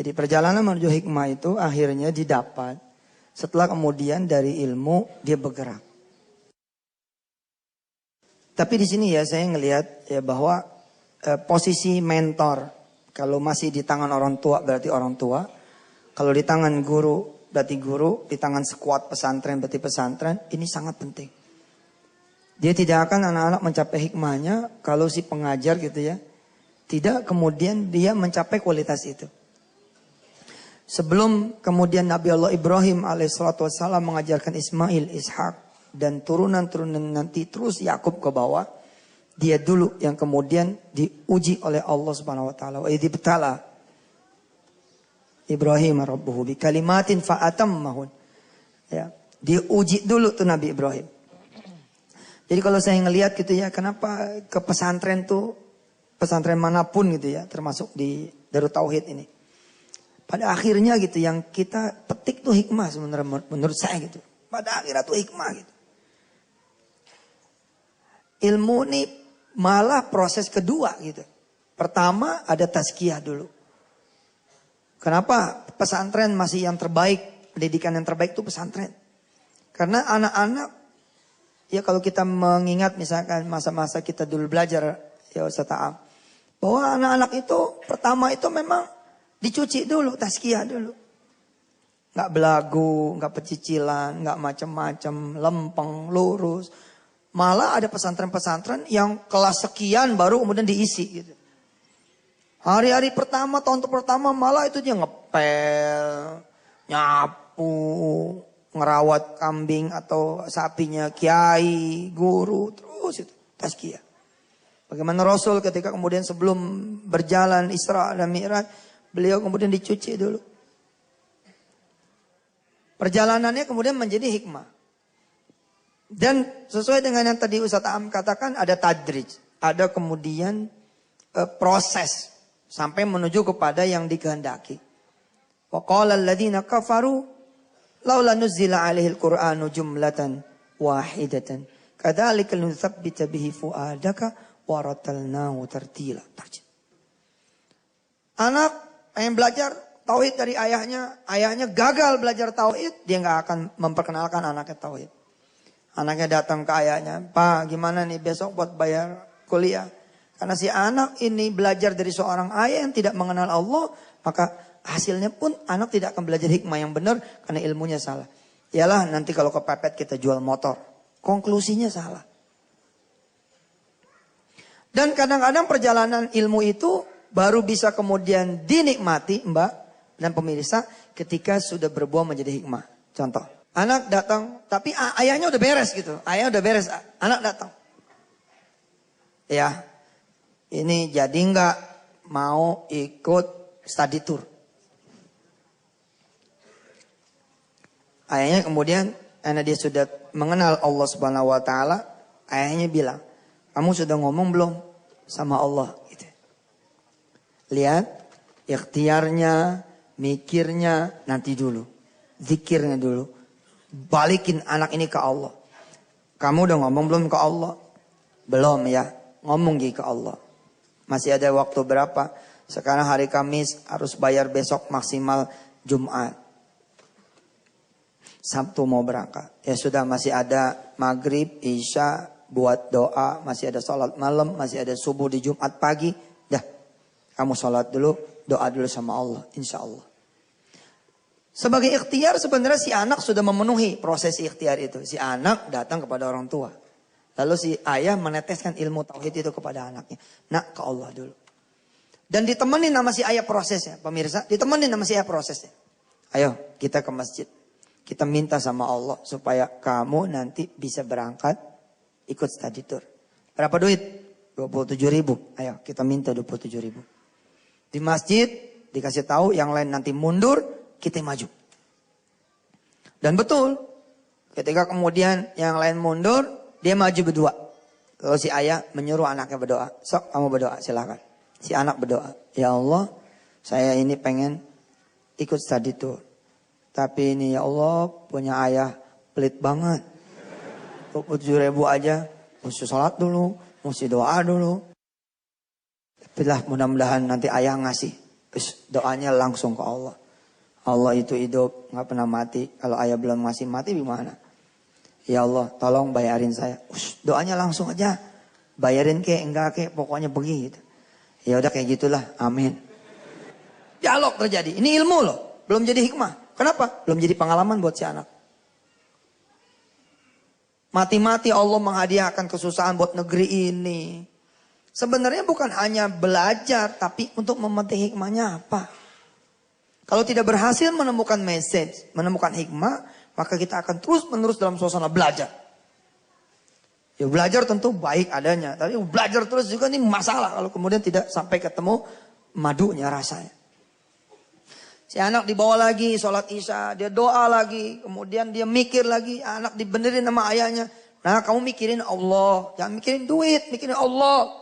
Jadi perjalanan menuju hikmah itu akhirnya didapat setelah kemudian dari ilmu dia bergerak. Tapi di sini ya saya ngelihat ya bahwa posisi mentor kalau masih di tangan orang tua berarti orang tua, kalau di tangan guru berarti guru, di tangan sekuat pesantren berarti pesantren, ini sangat penting. Dia tidak akan anak-anak mencapai hikmahnya kalau si pengajar gitu ya, tidak kemudian dia mencapai kualitas itu. Sebelum kemudian Nabi Allah Ibrahim alaihissalatu wassalam mengajarkan Ismail, Ishak dan turunan-turunan nanti terus Yakub ke bawah, dia dulu yang kemudian diuji oleh Allah Subhanahu wa taala. Wa idibtala Ibrahim rabbuhu bi kalimatin fa atammahun. Ya, diuji dulu tuh Nabi Ibrahim. Jadi kalau saya ngelihat gitu ya, kenapa ke pesantren tuh, pesantren manapun gitu ya, termasuk di Darut Tauhid ini. Pada akhirnya gitu yang kita petik tuh hikmah sebenarnya menurut saya gitu. Pada akhirnya tuh hikmah gitu. Ilmu ini malah proses kedua gitu. Pertama ada tazkiyah dulu. Kenapa pesantren masih yang terbaik, pendidikan yang terbaik itu pesantren. Karena anak-anak, ya kalau kita mengingat misalkan masa-masa kita dulu belajar ya Ustaz Ta'am, bahwa anak-anak itu pertama itu memang dicuci dulu, tazkiyah dulu. Nggak belagu, nggak pecicilan, nggak macam-macam, lempeng, lurus. Malah ada pesantren-pesantren yang kelas sekian baru kemudian diisi gitu. Hari-hari pertama, tahun pertama malah itu dia ngepel, nyapu, ngerawat kambing atau sapinya kiai, guru, terus itu tazkiyah. Bagaimana Rasul ketika kemudian sebelum berjalan Isra dan Mi'raj, beliau kemudian dicuci dulu. Perjalanannya kemudian menjadi hikmah. Dan sesuai dengan yang tadi Ustaz Am katakan ada tadrij. Ada kemudian proses sampai menuju kepada yang dikehendaki. Wa qala alladziina kafaru laula nuzzila 'alaihil qur'anu jumlatan wahidatan kadzalika linutsabbita bihi fuadaka wa ratalnahu tartila. Anak pengen belajar tauhid dari ayahnya gagal belajar tauhid, dia nggak akan memperkenalkan anaknya tauhid. Anaknya datang ke ayahnya, "Pak, gimana nih besok buat bayar kuliah?" Karena si anak ini belajar dari seorang ayah yang tidak mengenal Allah, maka hasilnya pun anak tidak akan belajar hikmah yang benar karena ilmunya salah. Yalah nanti kalau kepepet kita jual motor. Konklusinya salah. Dan kadang-kadang perjalanan ilmu itu baru bisa kemudian dinikmati Mbak dan pemirsa ketika sudah berbuah menjadi hikmah. Contoh, anak datang tapi ayahnya udah beres gitu. Ayah udah beres, anak datang. Ya, ini jadi nggak mau ikut study tour. Ayahnya kemudian karena dia sudah mengenal Allah Subhanahu wa taala, ayahnya bilang, "Kamu sudah ngomong belum sama Allah?" Gitu. Lihat, ikhtiarnya, mikirnya nanti dulu. Zikirnya dulu. Balikin anak ini ke Allah. Kamu udah ngomong belum ke Allah? Belum ya. Ngomong ke Allah. Masih ada waktu berapa? Sekarang hari Kamis harus bayar besok maksimal Jumat. Sabtu mau berangkat. Ya sudah masih ada maghrib, isya, buat doa. Masih ada sholat malam, masih ada subuh di Jumat pagi. Dah, kamu sholat dulu, doa dulu sama Allah. Insya Allah. Sebagai ikhtiar sebenarnya si anak sudah memenuhi proses ikhtiar itu. Si anak datang kepada orang tua. Lalu si ayah meneteskan ilmu tauhid itu kepada anaknya. Nak, ke Allah dulu. Dan ditemenin sama si ayah prosesnya. Pemirsa, ditemenin sama si ayah prosesnya. Ayo kita ke masjid. Kita minta sama Allah supaya kamu nanti bisa berangkat ikut study tour. Berapa duit? 27.000. Ayo kita minta 27.000. Di masjid dikasih tahu yang lain nanti mundur, kita maju. Dan betul, ketika kemudian yang lain mundur, dia maju berdua. Lalu si ayah menyuruh anaknya berdoa. Sok kamu berdoa, silakan. Si anak berdoa. Ya Allah, saya ini pengen ikut study tour. Tapi ini ya Allah punya ayah pelit banget. 27.000 aja. Mesti sholat dulu. Mesti doa dulu. Tapi lah mudah-mudahan nanti ayah ngasih. Doanya langsung ke Allah. Allah itu hidup, nggak pernah mati. Kalau ayah belum masih mati gimana? Ya Allah, tolong bayarin saya. Doanya langsung aja. Bayarin kek, enggak kek, pokoknya begitu. Ya udah kayak gitulah, amin. Dialog terjadi. Ini ilmu loh, belum jadi hikmah. Kenapa? Belum jadi pengalaman buat si anak. Mati-mati Allah menghadiahkan kesusahan buat negeri ini. Sebenarnya bukan hanya belajar, tapi untuk memetik hikmahnya apa? Kalau tidak berhasil menemukan message, menemukan hikmah, maka kita akan terus-menerus dalam suasana belajar. Ya belajar tentu baik adanya, tapi belajar terus juga ini masalah kalau kemudian tidak sampai ketemu madunya rasanya. Si anak dibawa lagi sholat isya, dia doa lagi, kemudian dia mikir lagi, anak dibenerin sama ayahnya. Nah kamu mikirin Allah, jangan mikirin duit, mikirin Allah.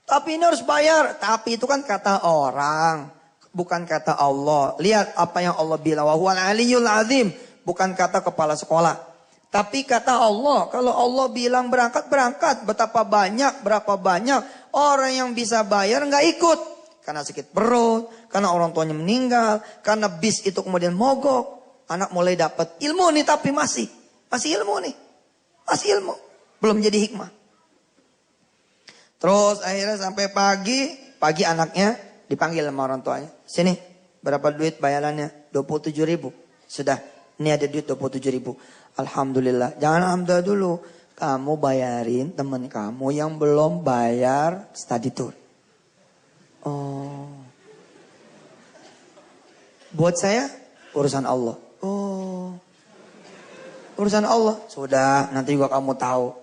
Tapi ini harus bayar, tapi itu kan kata orang. Bukan kata Allah. Lihat apa yang Allah bilang. Wa huwal aliyyul azim. Bukan kata kepala sekolah. Tapi kata Allah. Kalau Allah bilang berangkat, berangkat. Betapa banyak, berapa banyak. Orang yang bisa bayar nggak ikut. Karena sakit perut. Karena orang tuanya meninggal. Karena bis itu kemudian mogok. Anak mulai dapat ilmu nih tapi masih ilmu nih. Masih ilmu. Belum jadi hikmah. Terus akhirnya sampai pagi anaknya dipanggil sama orang tuanya. Sini, berapa duit bayarannya? 27.000. Sudah, ini ada duit 27.000. Alhamdulillah. Jangan alhamdulillah dulu. Kamu bayarin teman kamu yang belum bayar study tour. Oh. Buat saya, urusan Allah. Oh. Urusan Allah. Sudah, nanti juga kamu tahu.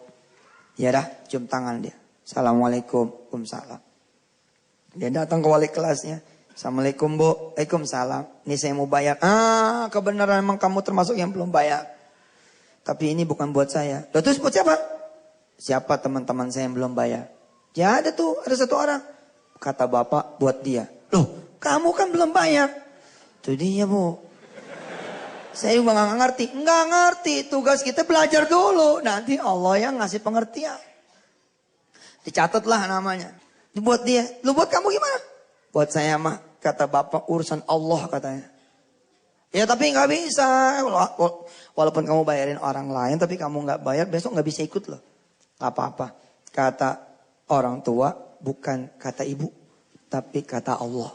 Ya dah, cium tangan dia. Assalamualaikum. Waalaikumsalam. Dia datang ke wali kelasnya. Assalamualaikum Bu. Waalaikumsalam. Ini saya mau bayar. Kebenaran memang kamu termasuk yang belum bayar. Tapi ini bukan buat saya. Loh terus buat siapa? Siapa teman-teman saya yang belum bayar? Ya ada tuh, ada satu orang. Kata bapak buat dia. Loh kamu kan belum bayar. Itu dia Bu. Saya juga gak ngerti. Nggak ngerti. Tugas kita belajar dulu. Nanti Allah yang ngasih pengertian. Dicatatlah namanya. Buat dia. Lu buat kamu gimana? Buat saya mah, kata bapak, urusan Allah katanya. Ya tapi nggak bisa. Walaupun kamu bayarin orang lain, tapi kamu nggak bayar, besok nggak bisa ikut loh. Gak apa-apa. Kata orang tua, bukan kata ibu, tapi kata Allah.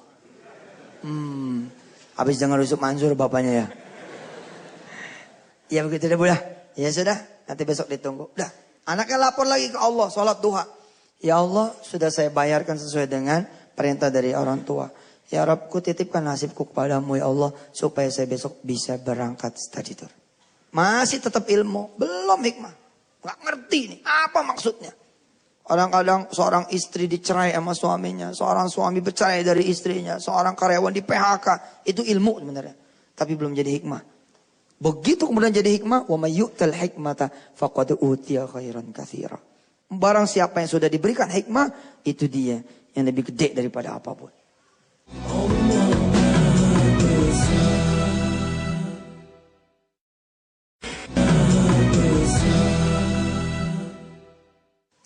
Habis dengar Yusuf Mansur bapaknya ya. Ya begitu deh Bu dah. Ya sudah, nanti besok ditunggu. Udah, anaknya lapor lagi ke Allah, sholat duha. Ya Allah, sudah saya bayarkan sesuai dengan perintah dari orang tua. Ya Rabbku titipkan nasibku kepadamu ya Allah. Supaya saya besok bisa berangkat study tour. Masih tetap ilmu. Belum hikmah. Gak ngerti nih. Apa maksudnya? Kadang-kadang seorang istri dicerai sama suaminya. Seorang suami bercerai dari istrinya. Seorang karyawan di PHK. Itu ilmu sebenarnya. Tapi belum jadi hikmah. Begitu kemudian jadi hikmah. Wa may yu'tal hikmata faqad utiya khairan katsira. Barang siapa yang sudah diberikan hikmah. Itu dia yang lebih gede daripada apapun.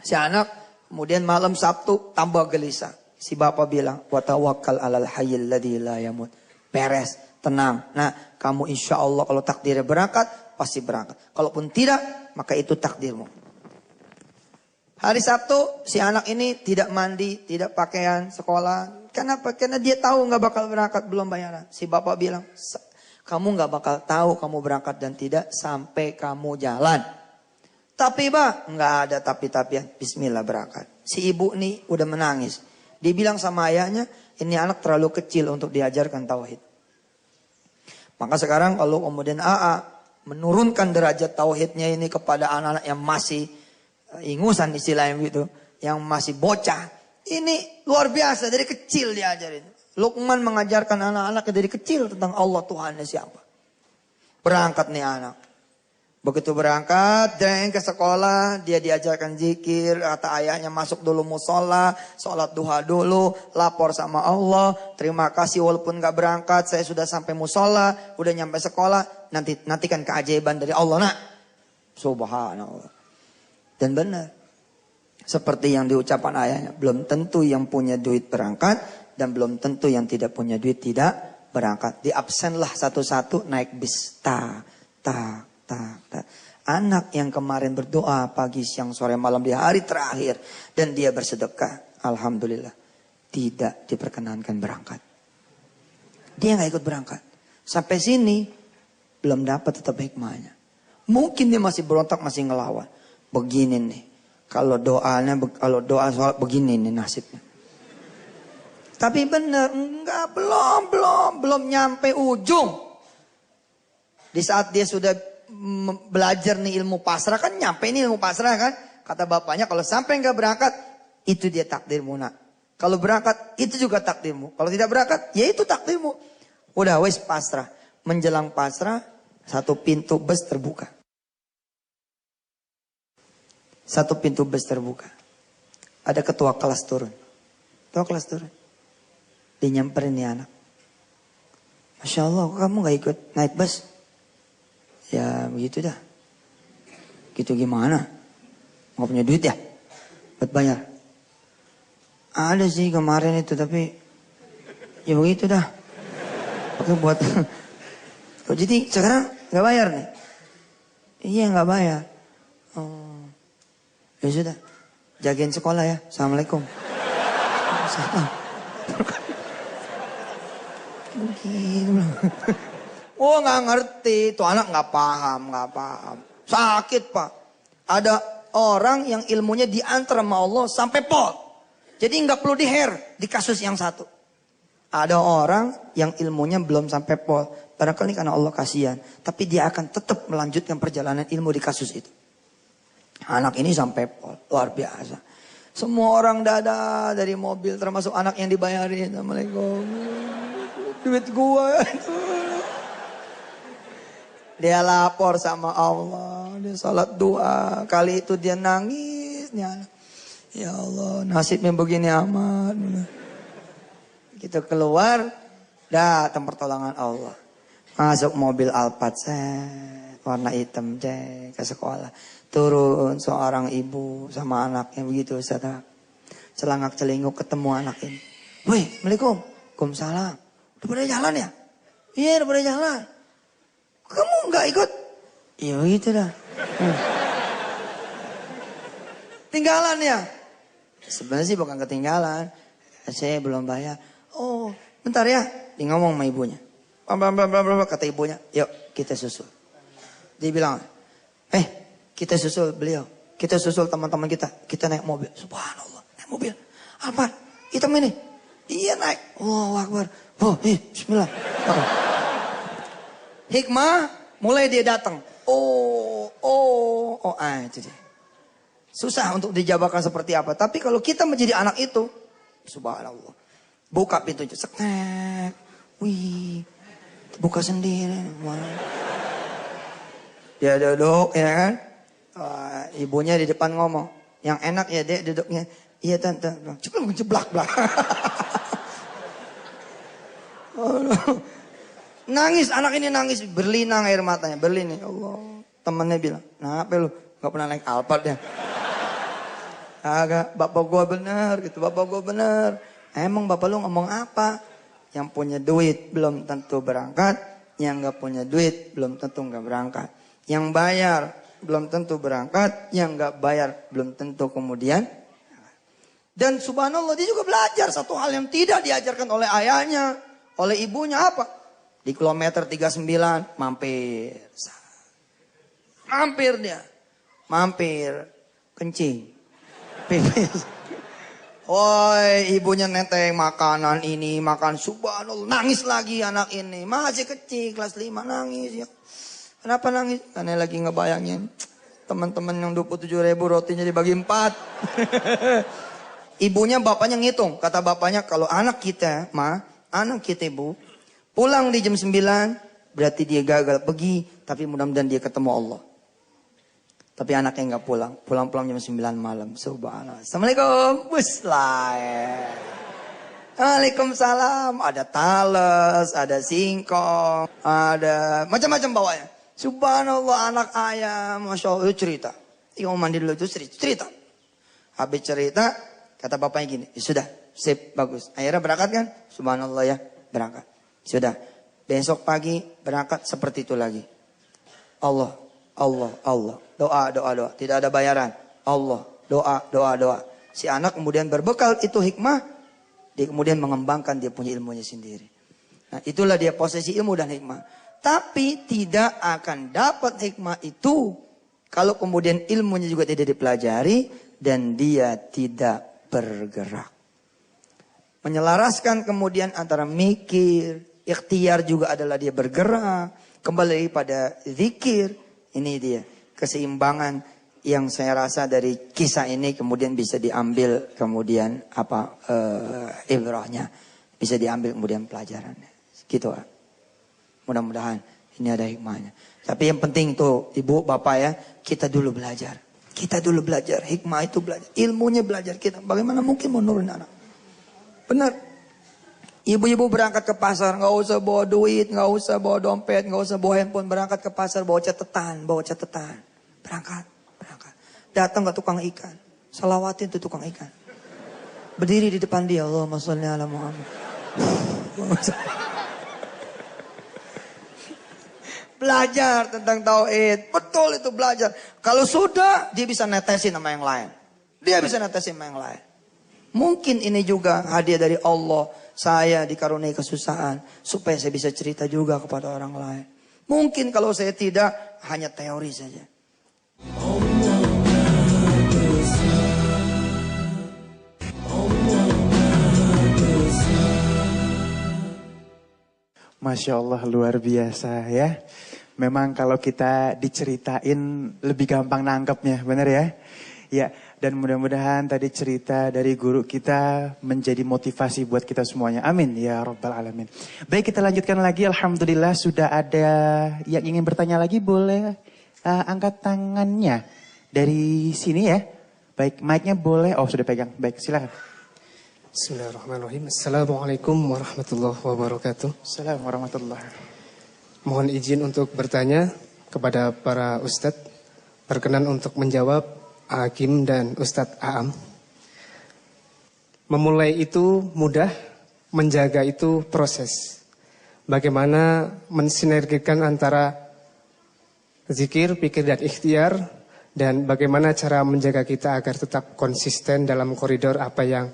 Si anak kemudian malam Sabtu tambah gelisah. Si bapak bilang, wa tawakkal 'alal hayyil ladzi la yamut. Beres, tenang. Nah, kamu insya Allah kalau takdirnya berangkat, pasti berangkat. Kalaupun tidak, maka itu takdirmu. Hari Sabtu, si anak ini tidak mandi, tidak pakaian sekolah. Kenapa? Karena dia tahu nggak bakal berangkat, belum bayaran. Si bapak bilang, kamu nggak bakal tahu kamu berangkat dan tidak sampai kamu jalan. Tapi nggak ada tapi-tapian. Bismillah berangkat. Si ibu nih udah menangis. Dia bilang sama ayahnya, ini anak terlalu kecil untuk diajarkan tauhid. Maka sekarang kalau kemudian AA menurunkan derajat tauhidnya ini kepada anak-anak yang masih ingusan istilahnya gitu, yang masih bocah, ini luar biasa dari kecil diajarin. Luqman mengajarkan anak-anaknya dari kecil tentang Allah Tuhannya siapa. Berangkat nih anak. Begitu berangkat, ke sekolah, dia diajarkan zikir, kata ayahnya masuk dulu musola, sholat duha dulu, lapor sama Allah, terima kasih walaupun gak berangkat, saya sudah sampai musola, udah nyampe sekolah, nantikan keajaiban dari Allah nak. Subhanallah. Dan benar, seperti yang diucapkan ayahnya, belum tentu yang punya duit berangkat, dan belum tentu yang tidak punya duit tidak berangkat. Di absenlah satu-satu naik bis. Tak. Anak yang kemarin berdoa pagi, siang, sore, malam di hari terakhir. Dan dia bersedekah. Alhamdulillah. Tidak diperkenankan berangkat. Dia gak ikut berangkat. Sampai sini belum dapat tetap hikmahnya. Mungkin dia masih berontak, masih ngelawan. Begini nih. Kalau doa sholat begini nih nasibnya. Tapi benar, enggak, belum nyampe ujung. Di saat dia sudah belajar nih ilmu pasrah, kan nyampe ini ilmu pasrah kan. Kata bapaknya, kalau sampai enggak berangkat, itu dia takdirmu nak. Kalau berangkat, itu juga takdirmu. Kalau tidak berangkat, ya itu takdirmu. Udah wes pasrah. Menjelang pasrah, satu pintu bus terbuka. Satu pintu bus terbuka. Ada ketua kelas turun. Ketua kelas turun. Dia nyamperin nih anak. Masya Allah, kamu gak ikut naik bus? Ya begitu dah. Gitu gimana? Gak punya duit ya? Buat bayar? Ada sih kemarin itu, tapi ya begitu dah. Oke buat. Oh, jadi sekarang gak bayar nih? Iya gak bayar. Oh. Ya sudah. Jagain sekolah ya. Assalamualaikum. Oh nggak ngerti, tuh anak nggak paham. Sakit pak. Ada orang yang ilmunya diantar sama Allah sampai pol. Jadi nggak perlu di kasus yang satu. Ada orang yang ilmunya belum sampai pol. Barangkali karena Allah kasihan, tapi dia akan tetap melanjutkan perjalanan ilmu di kasus itu. Anak ini sampai pol, luar biasa. Semua orang dada dari mobil, termasuk anak yang dibayarin. Assalamualaikum. Duit gua. Dia lapor sama Allah. Dia salat doa. Kali itu dia nangis. Ya Allah, nasibnya begini amat. Kita keluar. Datang pertolongan Allah. Masuk mobil Alphard. Warna hitam. Ke sekolah. Turun seorang ibu sama anaknya. Begitu Ustaz. Celangak celinguk ketemu anak ini. Woi, Assalamualaikum. Waalaikumsalam. Udah pada jalan ya? Iya udah pada jalan. Kamu gak ikut? Iya gitu dah. Tinggalan ya? Sebenarnya sih bukan ketinggalan. Saya belum bayar. Oh bentar ya. Dia ngomong sama ibunya. Kata ibunya. Yuk kita susul. Dia bilang. Kita susul beliau. Kita susul teman-teman kita. Kita naik mobil. Subhanallah. Naik mobil. Apa? Hitam ini. Iya naik. Allahu Akbar. Oh, bismillah. Hikmah, mulai dia datang. Itu dia. Susah untuk dijabarkan seperti apa. Tapi kalau kita menjadi anak itu, subhanallah. Buka pintunya, seknek. Wih, buka sendiri. Dia duduk, ya kan. Ibunya di depan ngomong. Yang enak ya dek duduknya. Iya tante. Jeblak-blak. Nangis, anak ini nangis, berlinang air matanya, berlinang. Ya Allah, temannya bilang, kenapa lu gak pernah naik Alphard ya? Agak, bapak gua bener gitu, bapak gua bener. Emang bapak lu ngomong apa? Yang punya duit belum tentu berangkat, yang gak punya duit belum tentu gak berangkat. Yang bayar belum tentu berangkat, yang gak bayar belum tentu kemudian. Dan subhanallah dia juga belajar satu hal yang tidak diajarkan oleh ayahnya. Oleh ibunya apa? Di kilometer 39 mampir. Mampir dia. Mampir. Kencing. Pipis. Woi ibunya neteng makanan ini. Makan subhanallah. Nangis lagi anak ini. Masih kecil kelas 5 nangis. Ya. Kenapa nangis? Karena lagi ngebayangin. Teman-teman yang 27.000 rotinya dibagi 4. Ibunya bapaknya ngitung. Kata bapaknya kalau anak kita anak kita ibu, pulang di jam 9, berarti dia gagal pergi, tapi mudah-mudahan dia ketemu Allah. Tapi anaknya nggak pulang, pulang jam 9 malam. Subhanallah. Assalamualaikum, Waalaikumsalam. Ada talas, ada singkong, ada macam-macam bawanya. Subhanallah anak ayam, masya Allah cerita. Dia mau mandi dulu itu cerita. Habis cerita, kata bapaknya gini, ya sudah. sip, bagus. Akhirnya berangkat kan? Subhanallah ya, berangkat. Sudah. Besok pagi berangkat seperti itu lagi. Allah, Allah, Allah. Doa, doa, doa. Tidak ada bayaran. Allah, doa, doa, doa. Si anak kemudian berbekal itu hikmah. Dia kemudian mengembangkan dia punya ilmunya sendiri. Nah, itulah dia posisi ilmu dan hikmah. Tapi tidak akan dapat hikmah itu kalau kemudian ilmunya juga tidak dipelajari dan dia tidak bergerak. Menyelaraskan kemudian antara mikir, ikhtiar juga adalah dia bergerak. Kembali pada zikir. Ini dia keseimbangan yang saya rasa dari kisah ini kemudian bisa diambil kemudian ibrahnya. Bisa diambil kemudian pelajarannya. Gitu. Mudah-mudahan ini ada hikmahnya. Tapi yang penting tuh ibu bapak ya, kita dulu belajar. Kita dulu belajar, hikmah itu belajar. Ilmunya belajar kita. Bagaimana mungkin menurun anak? Benar. Ibu-ibu berangkat ke pasar, nggak usah bawa duit, nggak usah bawa dompet, nggak usah bawa handphone. Berangkat ke pasar, bawa catatan. Berangkat. Datang ke tukang ikan. Salawatin tuh tukang ikan. Berdiri di depan dia, Allahumma sholli ala Muhammad. Belajar tentang tauhid. Betul itu belajar. Kalau sudah, dia bisa netesin sama yang lain. Mungkin ini juga hadiah dari Allah. Saya dikaruniai kesusahan. Supaya saya bisa cerita juga kepada orang lain. Mungkin kalau saya tidak, hanya teori saja. Masya Allah, luar biasa ya. Memang kalau kita diceritain lebih gampang nangkepnya, benar ya? Ya, dan mudah-mudahan tadi cerita dari guru kita menjadi motivasi buat kita semuanya. Amin ya Rabbal Alamin. Baik, kita lanjutkan lagi. Alhamdulillah sudah ada yang ingin bertanya lagi, boleh angkat tangannya dari sini ya. Baik, mic-nya boleh. Oh, sudah pegang. Baik, silakan. Bismillahirrahmanirrahim. Assalamualaikum warahmatullahi wabarakatuh. Assalamualaikum warahmatullahi. Mohon izin untuk bertanya kepada para ustadz. Berkenan untuk menjawab Hakim dan Ustadz Aam. Memulai itu mudah, menjaga itu proses. Bagaimana mensinergikan antara zikir, pikir, dan ikhtiar. Dan bagaimana cara menjaga kita agar tetap konsisten dalam koridor apa yang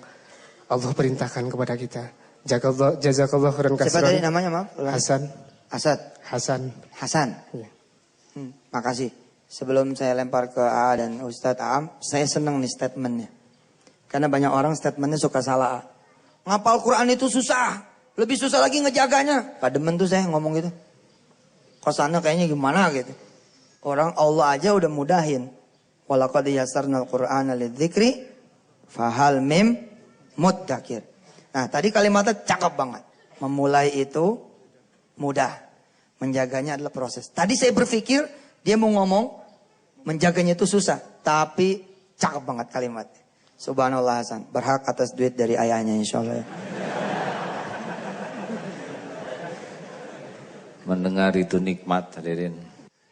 Allah perintahkan kepada kita. Jazakallah khairan katsiran. Siapa tadi namanya, maaf? Hasan. Ya. Makasih. Sebelum saya lempar ke A dan Ustadz Aam, saya senang nih statementnya. Karena banyak orang statementnya suka salah. Ngapal Quran itu susah. Lebih susah lagi ngejaganya. Pak demen tuh saya ngomong gitu. Kosannya kayaknya gimana gitu. Orang Allah aja udah mudahin. Walaqad yassarnal Qur'ana lidzikri fahal mim muddakir. Nah, tadi kalimatnya cakep banget. Memulai itu mudah. Menjaganya adalah proses. Tadi saya berpikir dia mau ngomong menjaganya itu susah. Tapi cakep banget kalimatnya. Subhanallah Hasan. Berhak atas duit dari ayahnya insyaAllah. Mendengar itu nikmat hadirin.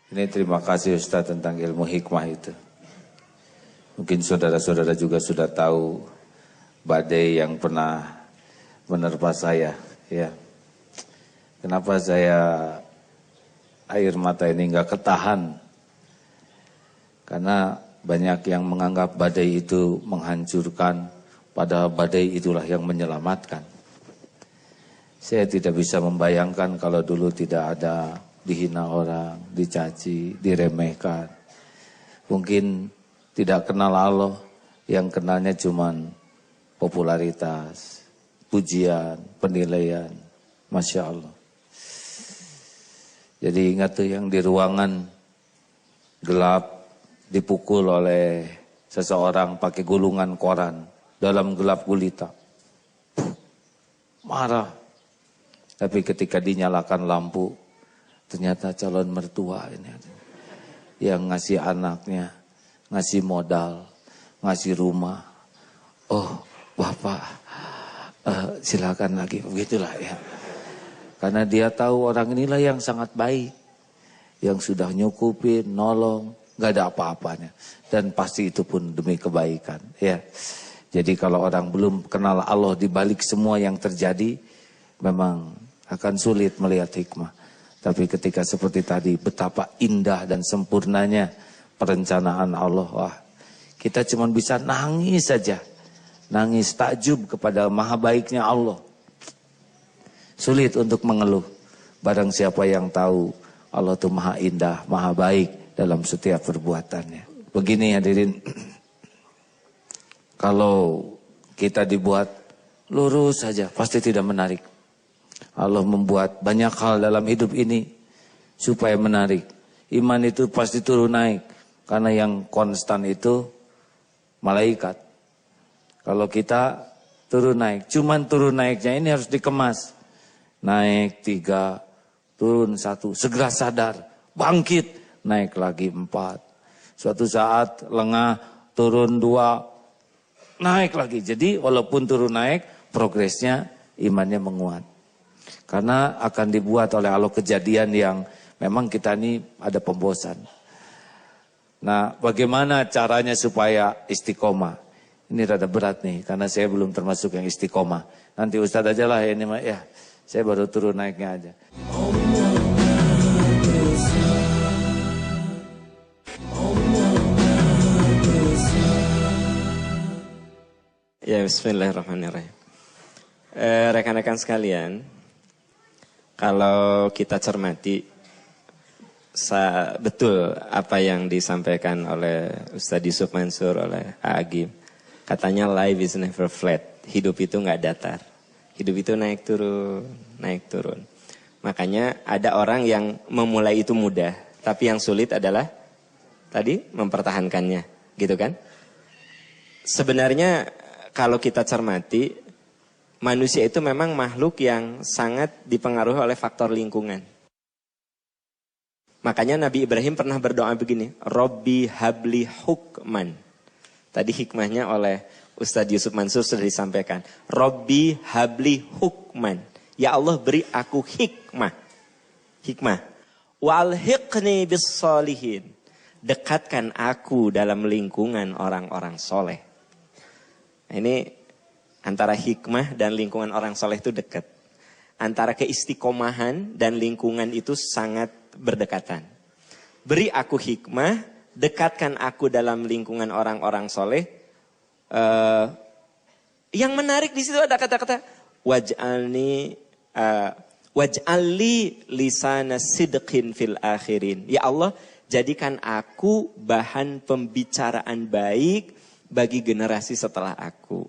Ini terima kasih Ustaz tentang ilmu hikmah itu. Mungkin saudara-saudara juga sudah tahu badai yang pernah menerpa saya. Ya. Kenapa saya air mata ini nggak ketahan? Karena banyak yang menganggap badai itu menghancurkan, padahal badai itulah yang menyelamatkan. Saya tidak bisa membayangkan kalau dulu tidak ada dihina orang, dicaci, diremehkan. Mungkin tidak kenal Allah, yang kenalnya cuman popularitas, pujian, penilaian. Masya Allah. Jadi ingat tuh yang di ruangan gelap dipukul oleh seseorang pakai gulungan koran dalam gelap gulita. Marah. Tapi ketika dinyalakan lampu, ternyata calon mertua ini yang ngasih anaknya, ngasih modal, ngasih rumah. Oh, Bapak, silakan lagi, begitulah ya. Karena dia tahu orang inilah yang sangat baik, yang sudah nyukupin, nolong, nggak ada apa-apanya, dan pasti itu pun demi kebaikan. Ya, Jadi kalau orang belum kenal Allah di balik semua yang terjadi, memang akan sulit melihat hikmah. Tapi ketika seperti tadi, betapa indah dan sempurnanya perencanaan Allah. Wah, kita cuma bisa nangis saja. Nangis takjub kepada maha baiknya Allah. Sulit untuk mengeluh. Barang siapa yang tahu Allah itu maha indah, maha baik dalam setiap perbuatannya. Begini hadirin. Kalau kita dibuat lurus saja, pasti tidak menarik. Allah membuat banyak hal dalam hidup ini supaya menarik. Iman itu pasti turun naik. Karena yang konstan itu malaikat. Kalau kita turun naik, cuman turun naiknya ini harus dikemas. Naik 3, turun 1, segera sadar, bangkit, naik lagi 4. Suatu saat lengah, turun 2, naik lagi. Jadi walaupun turun naik, progresnya imannya menguat. Karena akan dibuat oleh Allah kejadian yang memang kita ini ada pembosan. Nah, bagaimana caranya supaya istiqomah? Ini rada berat nih, karena saya belum termasuk yang istiqomah. Nanti Ustadz aja lah ini, ya saya baru turun naiknya aja. Ya, bismillahirrahmanirrahim. Rekan-rekan sekalian, kalau kita cermati betul apa yang disampaikan oleh Ustadz Yusuf Mansur, oleh Agim. Katanya life is never flat, hidup itu nggak datar. Hidup itu naik turun, naik turun. Makanya ada orang yang memulai itu mudah, tapi yang sulit adalah tadi mempertahankannya, gitu kan? Sebenarnya kalau kita cermati, manusia itu memang makhluk yang sangat dipengaruhi oleh faktor lingkungan. Makanya Nabi Ibrahim pernah berdoa begini, Robbi habli hukman. Tadi hikmahnya oleh Ustadz Yusuf Mansur sudah disampaikan. Robbi habli hukman. Ya Allah, beri aku hikmah. Hikmah. Walhiqni bis solihin. Dekatkan aku dalam lingkungan orang-orang soleh. Ini antara hikmah dan lingkungan orang soleh itu dekat. Antara keistiqomahan dan lingkungan itu sangat berdekatan. Beri aku hikmah, dekatkan aku dalam lingkungan orang-orang soleh. Yang menarik di situ ada kata-kata waj'alli lisana sidqin fil akhirin. Ya Allah, jadikan aku bahan pembicaraan baik bagi generasi setelah aku.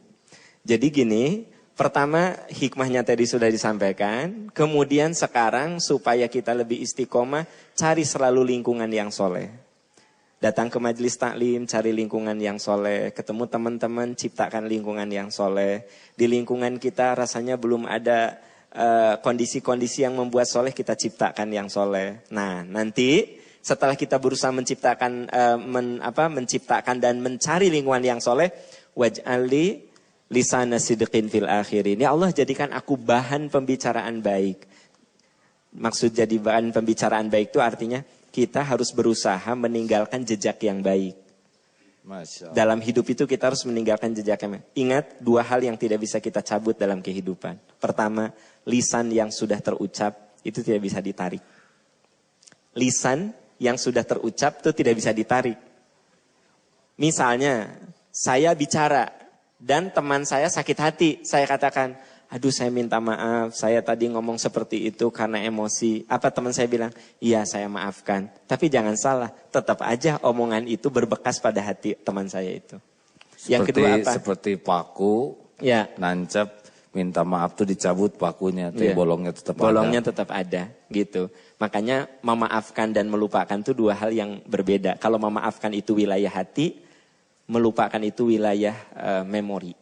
Jadi gini, pertama hikmahnya tadi sudah disampaikan. Kemudian sekarang supaya kita lebih istiqomah, cari selalu lingkungan yang soleh. Datang ke majelis taklim, cari lingkungan yang soleh. Ketemu teman-teman, ciptakan lingkungan yang soleh. Di lingkungan kita rasanya belum ada kondisi-kondisi yang membuat soleh, kita ciptakan yang soleh. Nah, nanti setelah kita berusaha menciptakan dan mencari lingkungan yang soleh, waj'alli lisana sidqin fil akhirin. Ya Allah, jadikan aku bahan pembicaraan baik. Maksud jadi bahan pembicaraan baik itu artinya kita harus berusaha meninggalkan jejak yang baik. Masya Allah. Dalam hidup itu kita harus meninggalkan jejak yang baik. Ingat 2 hal yang tidak bisa kita cabut dalam kehidupan. Pertama, lisan yang sudah terucap itu tidak bisa ditarik. Lisan yang sudah terucap itu tidak bisa ditarik. Misalnya, saya bicara dan teman saya sakit hati, saya katakan, aduh saya minta maaf, saya tadi ngomong seperti itu karena emosi. Apa teman saya bilang? Iya, saya maafkan. Tapi jangan salah, tetap aja omongan itu berbekas pada hati teman saya itu. Yang kedua apa? Seperti paku, ya, nancep, minta maaf tuh dicabut pakunya, tapi bolongnya tetap ada. Bolongnya tetap ada, gitu. Makanya memaafkan dan melupakan itu 2 hal yang berbeda. Kalau memaafkan itu wilayah hati, melupakan itu wilayah memori.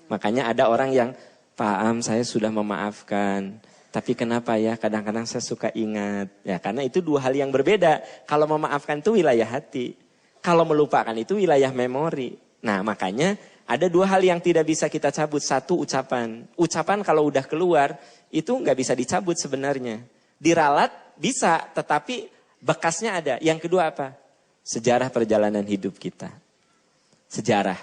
Makanya ada orang yang, Pak Am, saya sudah memaafkan, tapi kenapa ya kadang-kadang saya suka ingat. Ya karena itu 2 hal yang berbeda. Kalau memaafkan itu wilayah hati, kalau melupakan itu wilayah memori. Nah makanya ada 2 hal yang tidak bisa kita cabut. 1, ucapan. Ucapan kalau udah keluar itu nggak bisa dicabut sebenarnya. Diralat bisa, tetapi bekasnya ada. Yang kedua apa? Sejarah perjalanan hidup kita. Sejarah.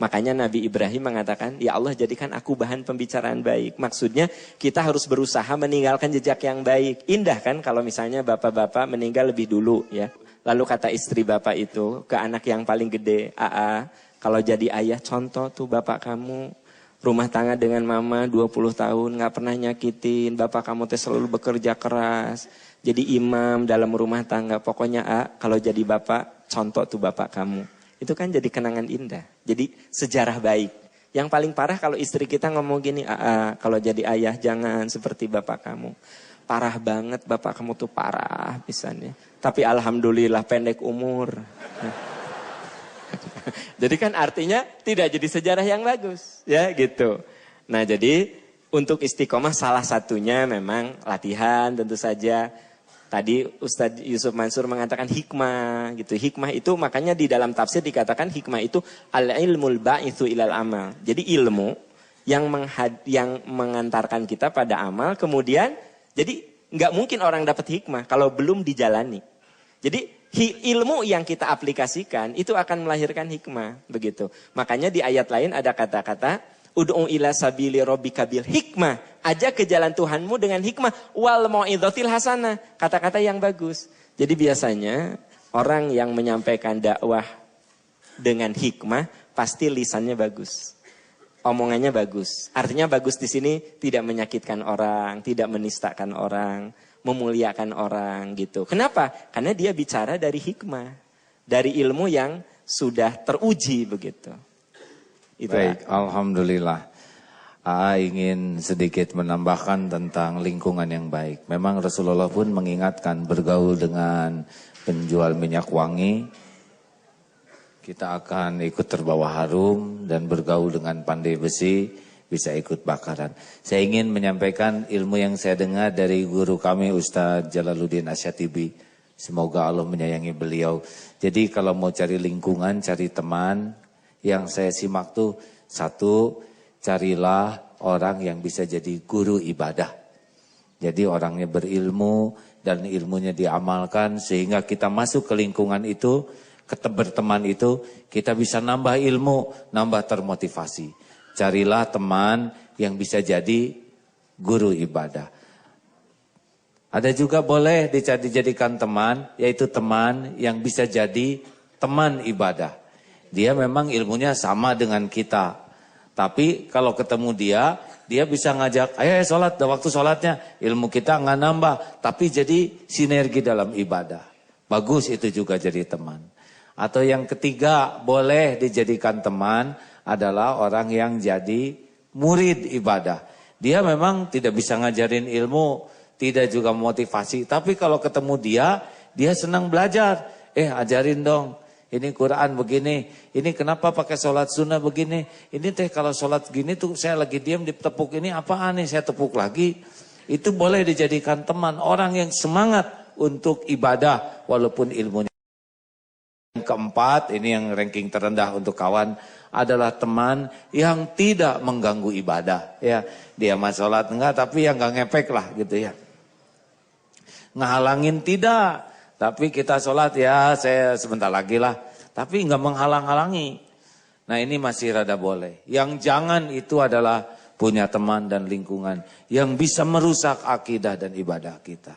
Makanya Nabi Ibrahim mengatakan, ya Allah jadikan aku bahan pembicaraan baik. Maksudnya kita harus berusaha meninggalkan jejak yang baik. Indah kan kalau misalnya bapak-bapak meninggal lebih dulu ya. Lalu kata istri bapak itu ke anak yang paling gede, Aa, kalau jadi ayah contoh tuh bapak kamu. Rumah tangga dengan mama 20 tahun gak pernah nyakitin. Bapak kamu teh selalu bekerja keras. Jadi imam dalam rumah tangga. Pokoknya kalau jadi bapak, contoh tuh bapak kamu. Itu kan jadi kenangan indah. Jadi sejarah baik. Yang paling parah kalau istri kita ngomong gini, kalau jadi ayah jangan seperti bapak kamu. Parah banget bapak kamu tuh parah pisannya. Tapi alhamdulillah pendek umur. Jadi kan artinya tidak jadi sejarah yang bagus. Ya gitu. Nah jadi untuk istiqomah salah satunya memang latihan tentu saja. Tadi Ustadz Yusuf Mansur mengatakan hikmah gitu. Hikmah itu makanya di dalam tafsir dikatakan hikmah itu al-ilmul ba'itsu ilal amal. Jadi ilmu yang mengantarkan kita pada amal. Kemudian jadi nggak mungkin orang dapat hikmah kalau belum dijalani. Jadi ilmu yang kita aplikasikan itu akan melahirkan hikmah begitu. Makanya di ayat lain ada kata-kata ud'u ila sabili rabbika bil hikmah. Ajak ke jalan Tuhanmu dengan hikmah wal mau'izatil hasanah. Kata-kata yang bagus. Jadi biasanya orang yang menyampaikan dakwah dengan hikmah pasti lisannya bagus. Omongannya bagus. Artinya bagus di sini tidak menyakitkan orang, tidak menistakan orang, memuliakan orang gitu. Kenapa? Karena dia bicara dari hikmah, dari ilmu yang sudah teruji begitu. Itu. Baik, alhamdulillah. Ingin sedikit menambahkan tentang lingkungan yang baik. Memang Rasulullah pun mengingatkan bergaul dengan penjual minyak wangi, kita akan ikut terbawa harum, dan bergaul dengan pandai besi bisa ikut bakaran. Saya ingin menyampaikan ilmu yang saya dengar dari guru kami Ustadz Jalaluddin Asyatibi. Semoga Allah menyayangi beliau. Jadi kalau mau cari lingkungan, cari teman, yang saya simak tuh satu, carilah orang yang bisa jadi guru ibadah. Jadi orangnya berilmu dan ilmunya diamalkan sehingga kita masuk ke lingkungan itu, berteman itu, kita bisa nambah ilmu, nambah termotivasi. Carilah teman yang bisa jadi guru ibadah. Ada juga boleh dijadikan teman, yaitu teman yang bisa jadi teman ibadah. Dia memang ilmunya sama dengan kita. Tapi kalau ketemu dia bisa ngajak, ayo sholat, waktu sholatnya ilmu kita nggak nambah. Tapi jadi sinergi dalam ibadah. Bagus itu juga jadi teman. Atau yang ketiga boleh dijadikan teman adalah orang yang jadi murid ibadah. Dia memang tidak bisa ngajarin ilmu, tidak juga motivasi. Tapi kalau ketemu dia senang belajar. Ajarin dong. Ini Quran begini, ini kenapa pakai sholat sunnah begini, ini teh kalau sholat gini tuh saya lagi diam ditepuk ini apaan nih, saya tepuk lagi. Itu boleh dijadikan teman, orang yang semangat untuk ibadah walaupun ilmunya. Yang keempat, ini yang ranking terendah untuk kawan, adalah teman yang tidak mengganggu ibadah. Ya, dia mah sholat enggak, tapi yang enggak ngepek lah gitu ya. Ngehalangin tidak. Tapi kita sholat ya saya sebentar lagi lah. Tapi enggak menghalang-halangi. Nah ini masih rada boleh. Yang jangan itu adalah punya teman dan lingkungan yang bisa merusak akidah dan ibadah kita.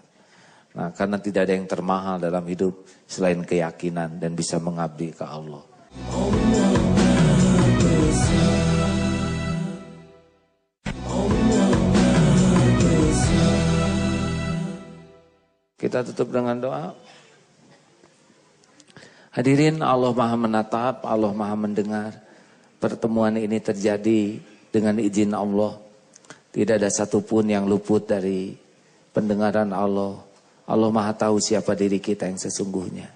Nah karena tidak ada yang termahal dalam hidup selain keyakinan dan bisa mengabdi ke Allah. Kita tutup dengan doa. Hadirin, Allah Maha menatap, Allah Maha mendengar. Pertemuan ini terjadi dengan izin Allah. Tidak ada satupun yang luput dari pendengaran Allah. Allah Maha tahu siapa diri kita yang sesungguhnya.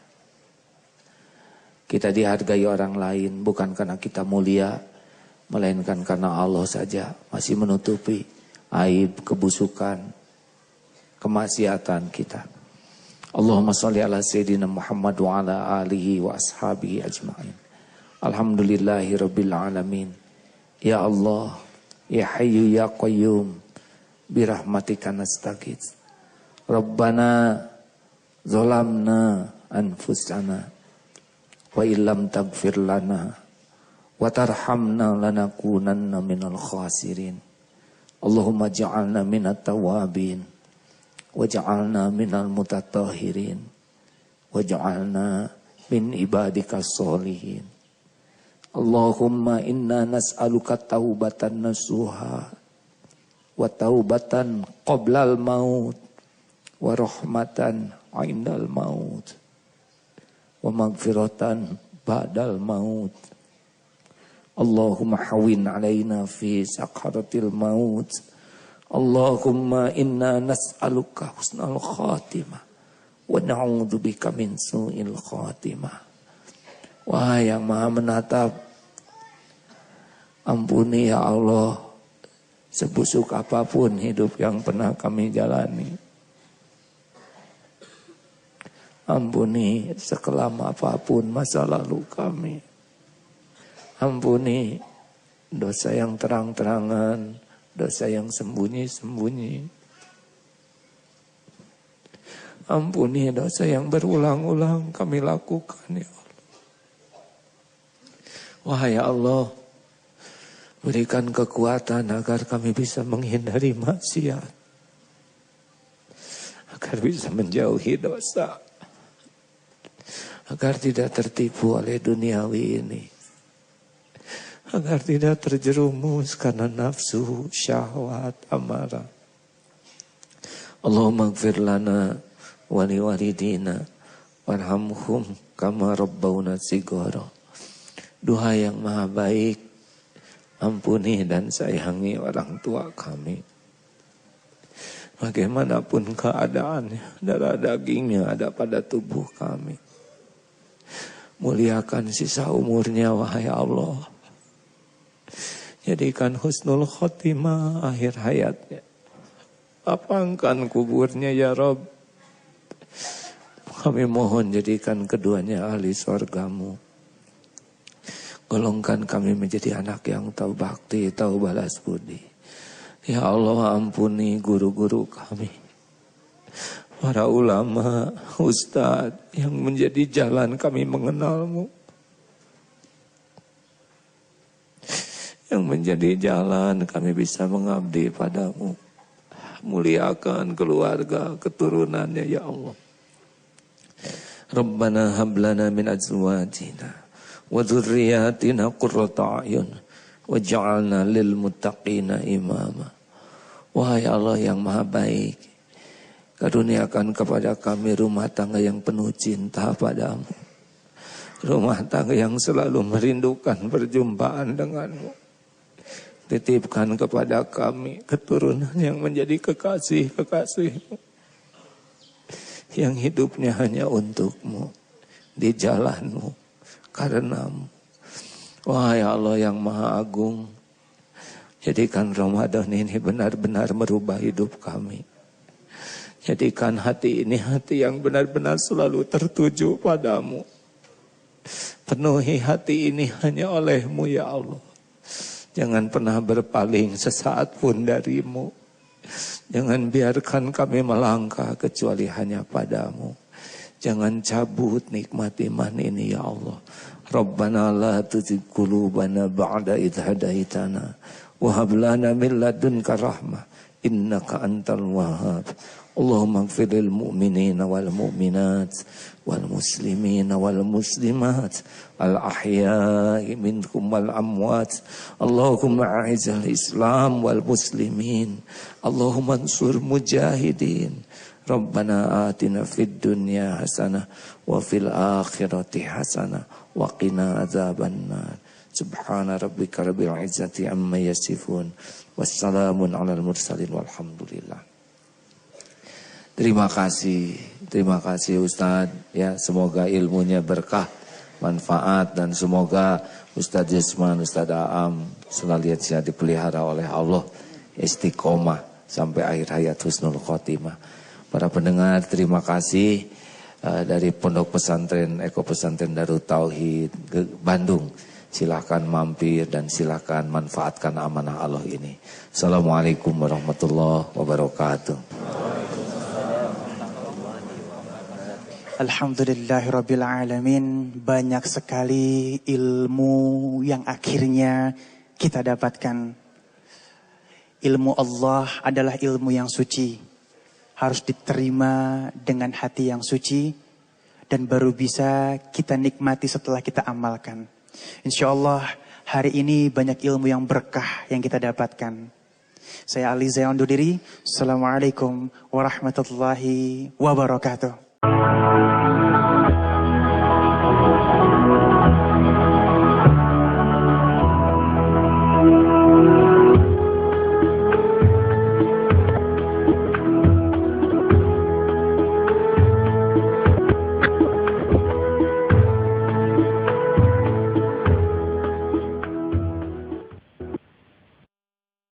Kita dihargai orang lain bukan karena kita mulia, melainkan karena Allah saja masih menutupi aib, kebusukan, kemaksiatan kita. Allahumma sholli ala sayyidina Muhammad wa ala alihi wa ashabihi ajma'in. Alhamdulillahi rabbil alamin. Ya Allah, ya Hayyu ya Qayyum, birahmatika nastaghits. Rabbana zalamna anfusana wa illam taghfir lana wa tarhamna lanakunanna minal khasirin. Allahumma ja'alna minat tawabin wa ja'alna minal mutatahhirin wa ja'alna min ibadikas solihin. Allahumma inna nas'aluka taubatan nasuha wa taubatan qoblal maut wa rahmatan indal maut wa magfiratan ba'dal maut. Allahumma hawin alaina fi sakaratil maut. Allahumma inna nas'aluka husnal khatimah wa na'udzubika min su'il khatimah. Wahai yang maha menatap, ampuni ya Allah sebusuk apapun hidup yang pernah kami jalani. Ampuni sekelam apapun masa lalu kami. Ampuni dosa yang terang-terangan, dosa yang sembunyi-sembunyi. Ampuni dosa yang berulang-ulang kami lakukan ya Allah. Wahai Allah, berikan kekuatan agar kami bisa menghindari maksiat. Agar bisa menjauhi dosa. Agar tidak tertipu oleh duniawi ini. Agar tidak terjerumus karena nafsu, syahwat, amarah. Allahumma gfir lana wa liwalidina warhamhum kama rabbawna sigara. Duha yang maha baik, ampuni dan sayangi orang tua kami. Bagaimanapun keadaannya, darah dagingnya ada pada tubuh kami. Muliakan sisa umurnya wahai Allah. Jadikan husnul khotimah akhir hayatnya. Lapangkan kuburnya ya Rabb. Kami mohon jadikan keduanya ahli surgamu. Golongkan kami menjadi anak yang tahu bakti, tahu balas budi. Ya Allah ampuni guru-guru kami. Para ulama, ustadz yang menjadi jalan kami mengenalmu. Yang menjadi jalan kami bisa mengabdi padamu. Muliakan keluarga, keturunannya ya Allah. Rabbana hablana min azwajina wa dzurriyyatina qurrata a'yun waj'alna lil muttaqina imama. Wahai Allah yang maha baik, karuniakan kepada kami rumah tangga yang penuh cinta padamu. Rumah tangga yang selalu merindukan perjumpaan denganmu. Titipkan kepada kami keturunan yang menjadi kekasih-kekasihmu. Yang hidupnya hanya untukmu. Di jalanmu. Karenamu. Wahai Allah yang maha agung. Jadikan Ramadan ini benar-benar merubah hidup kami. Jadikan hati ini hati yang benar-benar selalu tertuju padamu. Penuhi hati ini hanya olehmu ya Allah. Jangan pernah berpaling sesaat pun darimu. Jangan biarkan kami melangkah kecuali hanya padamu. Jangan cabut nikmat iman ini ya Allah. Rabbana la tuzigh qulubana ba'da idh hadaitana wa hab lana min ladunka rahmah innaka antal wahhab. Allahumma ighfir lil mu'minina wal mu'minat wal muslimina wal muslimat al ahya'i minkum wal amwat. Allahumma a'izal Islam wal muslimin. Allahumma ansur mujahidin. Rabbana atina fid dunya hasanah wa fil akhirati hasanah wa qina adzabannar. Subhana rabbika rabbil izzati amma yasifun. Wassalamun alal mursalin walhamdulillah. Terima kasih Ustadz. Ya, semoga ilmunya berkah, manfaat, dan semoga Ustadz Yusman, Ustadz Aam senantiasa dipelihara oleh Allah, istiqomah sampai akhir hayat husnul khotimah. Para pendengar, terima kasih dari Pondok Pesantren Eko Pesantren Darut Tauhid Bandung. Silahkan mampir dan silahkan manfaatkan amanah Allah ini. Assalamualaikum warahmatullahi wabarakatuh. Alhamdulillahirabbil alamin, banyak sekali ilmu yang akhirnya kita dapatkan. Ilmu Allah adalah ilmu yang suci, harus diterima dengan hati yang suci dan baru bisa kita nikmati setelah kita amalkan. Insyaallah hari ini banyak ilmu yang berkah yang kita dapatkan. Saya Ali Zaya undur diri. Assalamualaikum warahmatullahi wabarakatuh.